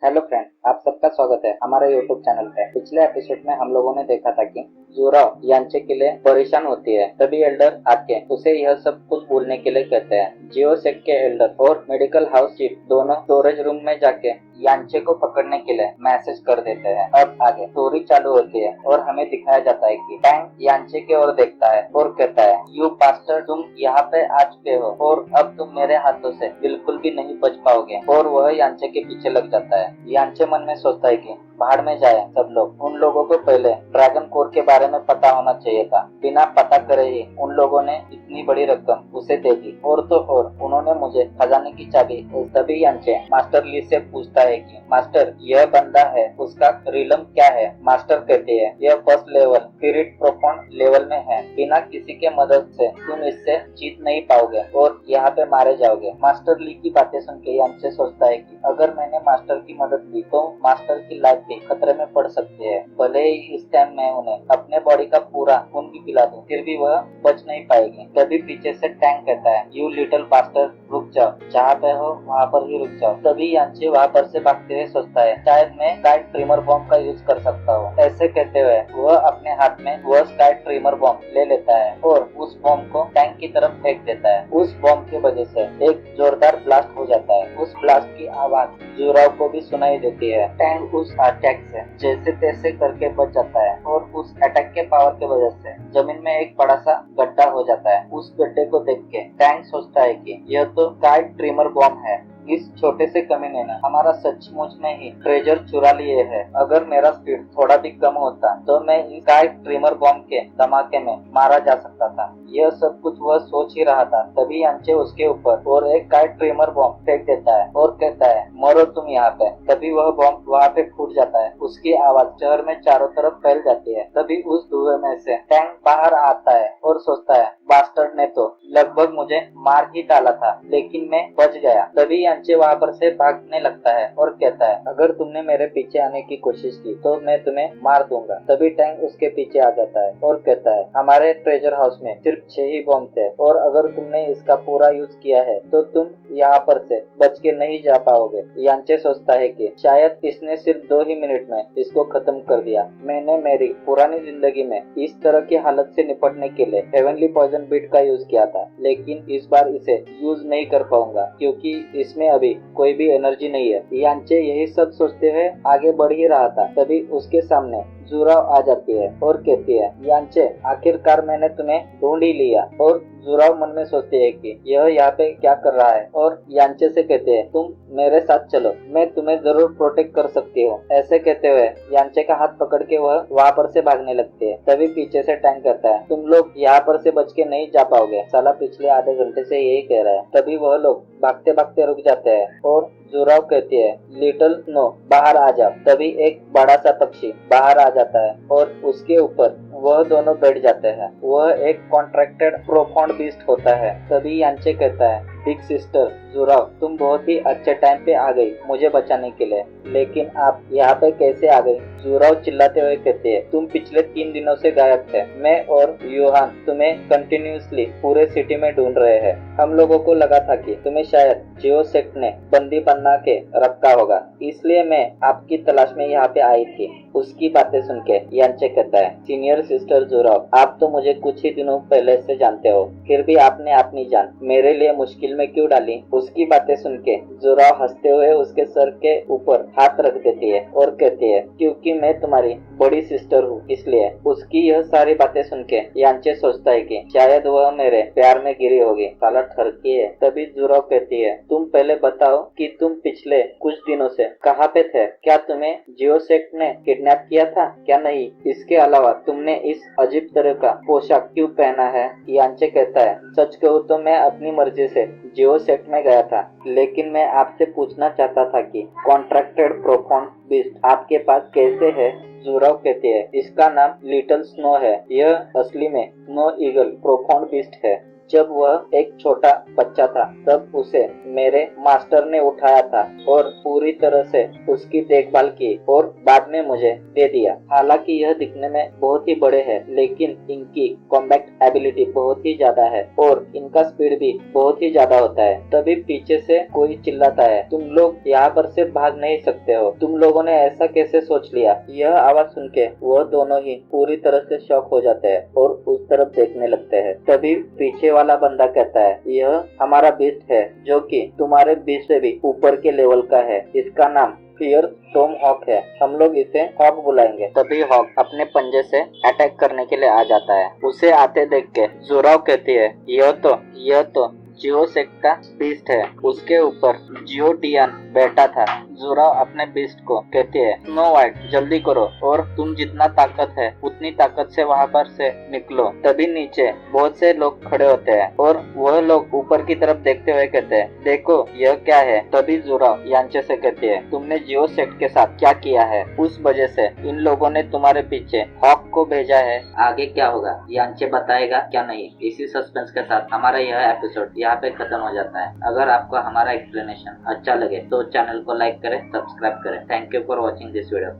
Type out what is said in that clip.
Hello friend, आप सबका स्वागत है हमारे यूट्यूब चैनल पे। पिछले एपिसोड में हम लोगों ने देखा था कि जोराव यांचे के लिए परेशान होती है, तभी एल्डर आके उसे यह सब कुछ बोलने के लिए कहते हैं। जियोसेक के एल्डर और मेडिकल हाउस चीफ दोनों स्टोरेज रूम में जाके यांचे को पकड़ने के लिए मैसेज कर देते हैं। अब आगे स्टोरी चालू होती है और हमें दिखाया जाता है कि टैंग यांचे की ओर देखता है और कहता है, यू पास्टर, तुम यहाँ पे आ चुके हो और अब तुम मेरे हाथों से बिल्कुल भी नहीं बच पाओगे। और वह यांचे के पीछे लग जाता है। यांचे मन में सोचता है कि भाड़ में जाए सब लोग। उन लोगों को पहले ड्रैगन कोर के बारे में पता होना चाहिए था। बिना पता करे ही उन लोगों ने इतनी बड़ी रकम उसे दे दी। और तो और उन्होंने मुझे खजाने की चाबी। तभी यांचे मास्टर ली से पूछता है कि मास्टर, यह बंदा है, उसका रिलम क्या है? मास्टर कहते हैं, यह first level spirit profound level में है। बिना किसी के मदद से तुम इससे जीत नहीं पाओगे और यहाँ पे मारे जाओगे। मास्टर ली की बातें सुन के यांचे सोचता है कि अगर मैंने मास्टर की मदद ली तो मास्टर की लाइफ भी खतरे में पड़ सकती है। भले ही इस टाइम मैं उन्हें अपने बॉडी का पूरा खून भी पिला दूं, फिर भी वह बच नहीं पाएगी। तभी पीछे से टैंक कहता है, यू लिटिल बास्टर, रुक जाओ, जहाँ पे हो वहाँ पर ही रुक जाओ। तभी यांचे वहाँ पर से भागते हुए सोचता है, शायद मैं स्काई ट्रिमर बॉम्ब का यूज कर सकता हूँ। ऐसे कहते हुए वह अपने हाथ में वह स्काई ट्रिमर बॉम्ब ले लेता है और उस बॉम्ब को टैंक की तरफ फेंक देता है। उस बॉम्ब की वजह से एक जोरदार ब्लास्ट हो जाता है। उस ब्लास्ट की आवाज जोराव को भी सुनाई देती है। टैंक उस अटैक से जैसे तैसे करके बच जाता है और उस अटैक के पावर की वजह से जमीन में एक बड़ा सा गड्ढा हो जाता है। उस गड्ढे को देख के टैंक सोचता है कि यह तो स्काई ट्रिमर बॉम्ब है। इस छोटे से कमीने ने हमारा सचमुच में ही ट्रेजर चुरा लिए है। अगर मेरा स्पीड थोड़ा भी कम होता तो मैं इस स्काई ट्रिमर बॉम्ब के धमाके में मारा जा सकता था। यह सब कुछ वह सोच ही रहा था, तभी यांचे उसके ऊपर और एक स्काई ट्रिमर बॉम्ब फेंक देता है और कहता है, मरो तुम यहाँ पे। तभी वह बॉम्ब वहाँ पे फूट जाता है। उसकी आवाज शहर में चारों तरफ फैल जाती है। तभी उस धुएं में से टैंक बाहर आता है और सोचता है, बास्टर्ड ने तो लगभग मुझे मार ही डाला था, लेकिन मैं बच गया। तभी यांचे वहाँ पर से भागने लगता है और कहता है, अगर तुमने मेरे पीछे आने की कोशिश की तो मैं तुम्हें मार दूंगा। तभी टैंक उसके पीछे आ जाता है और कहता है, हमारे ट्रेजर हाउस में सिर्फ 6 ही बॉम्ब थे और अगर तुमने इसका पूरा यूज किया है तो तुम यहाँ पर से बच के नहीं जा पाओगे। यांचे सोचता है कि शायद इसने सिर्फ 2 ही मिनट में इसको खत्म कर दिया। मैंने मेरी पुरानी जिंदगी में इस तरह की हालत से निपटने के लिए हेवनली पॉइजन बीट का यूज किया था, लेकिन इस बार इसे यूज नहीं कर पाऊंगा क्योंकि इसमें अभी कोई भी एनर्जी नहीं है। यांचे यही सब सोचते हुए आगे बढ़ ही रहा था, तभी उसके सामने जोराव आ जाती है और कहती है, यांचे, आखिरकार मैंने तुम्हें ढूंढ ही लिया। और जोराव मन में सोचते है कि यह यहाँ पे क्या कर रहा है और यांचे से कहते हैं, तुम मेरे साथ चलो, मैं तुम्हें जरूर प्रोटेक्ट कर सकती हूँ। ऐसे कहते हुए यांचे का हाथ पकड़ के वह वहाँ पर से भागने लगती है। तभी पीछे से टैंक कहता है, तुम लोग यहाँ पर से बच के नहीं जा पाओगे, साला पिछले आधे घंटे से यही कह रहा है। तभी वह लोग भागते भागते रुक जाते हैं और जोराव कहती है, लिटिल स्नो, बाहर आ जाओ। तभी एक बड़ा सा पक्षी बाहर आ जाता है और उसके ऊपर वह दोनों बैठ जाते हैं। वह एक कॉन्ट्रैक्टेड प्रोफाउंड बीस्ट होता है। तभी यांचे कहता है, बिग सिस्टर जोराव, तुम बहुत ही अच्छे टाइम पे आ गई मुझे बचाने के लिए, लेकिन आप यहाँ पे कैसे आ गई? जोराव चिल्लाते हुए कहते हैं, तुम पिछले 3 दिनों से गायब थे। मैं और योहान तुम्हें कंटिन्यूसली पूरे सिटी में ढूंढ रहे हैं। हम लोगों को लगा था कि तुम्हें शायद जियोसेक ने बंदी बना के रखा होगा, इसलिए मैं आपकी तलाश में यहाँ पे आई थी। उसकी बातें सुन के यांचे कहता है, सीनियर सिस्टर जोराव, आप तो मुझे कुछ ही दिनों पहले से जानते हो, फिर भी आपने अपनी जान मेरे लिए मुश्किल में क्यों डाली? उसकी बातें सुन के जोराव हंसते हुए उसके सर के ऊपर हाथ रख देती है और कहती है, क्योंकि मैं तुम्हारी बड़ी सिस्टर हूँ इसलिए। उसकी यह सारी बातें सुन के यांचे सोचता है कि शायद वह मेरे प्यार में गिरी होगी, साला ठरकी है। तभी जोराव कहती है, तुम पहले बताओ कि तुम पिछले कुछ दिनों से कहाँ पे थे? क्या तुम्हें जियोसेक ने किडनैप किया था क्या? नहीं, इसके अलावा तुमने इस अजीब तरह का पोशाक क्यों पहना है? यांचे कहता है, सच कहूँ तो मैं अपनी मर्जी से जियोसेक में गया था, लेकिन मैं आपसे पूछना चाहता था कि कॉन्ट्रैक्टेड प्रोफाउंड बीस्ट आपके पास कैसे है? जोराव कहते हैं, इसका नाम लिटिल स्नो है। यह असली में स्नो ईगल प्रोफाउंड बीस्ट है। जब वह एक छोटा बच्चा था तब उसे मेरे मास्टर ने उठाया था और पूरी तरह से उसकी देखभाल की और बाद में मुझे दे दिया। हालांकि यह दिखने में बहुत ही बड़े हैं, लेकिन इनकी कॉम्बैक्ट एबिलिटी बहुत ही ज्यादा है और इनका स्पीड भी बहुत ही ज्यादा होता है। तभी पीछे से कोई चिल्लाता है, तुम लोग यहाँ पर से भाग नहीं सकते हो, तुम लोगों ने ऐसा कैसे सोच लिया। यह आवाज सुन के वह दोनों ही पूरी तरह से शॉक हो जाते हैं और उस तरफ देखने लगते हैं। तभी पीछे वाला बंदा कहता है, यह हमारा बीस्ट है जो कि तुम्हारे बीस्ट से भी ऊपर के लेवल का है। इसका नाम फियर टॉम हॉक है, हम लोग इसे हॉक बुलाएंगे। तभी हॉक अपने पंजे से अटैक करने के लिए आ जाता है। उसे आते देख के जोराव कहती है, यह तो जियोसेक का बीस्ट है, उसके ऊपर जियोडियन बैठा था। जोराव अपने बीस्ट को कहती है, स्नो वाइट जल्दी करो और तुम जितना ताकत है उतनी ताकत से वहाँ पर से निकलो। तभी नीचे बहुत से लोग खड़े होते हैं और वह लोग ऊपर की तरफ देखते हुए कहते हैं, देखो यह क्या है। तभी जोराव यांचे से कहती है, तुमने जियोसेक के साथ क्या किया है, उस वजह से इन लोगों ने तुम्हारे पीछे हॉक को भेजा है। आगे क्या होगा यांचे बताएगा क्या नहीं, इसी सस्पेंस के साथ हमारा यह एपिसोड यहाँ पे खत्म हो जाता है। अगर आपको हमारा एक्सप्लेनेशन अच्छा लगे तो चैनल को लाइक करें, सब्सक्राइब करें। Thank you for watching this video.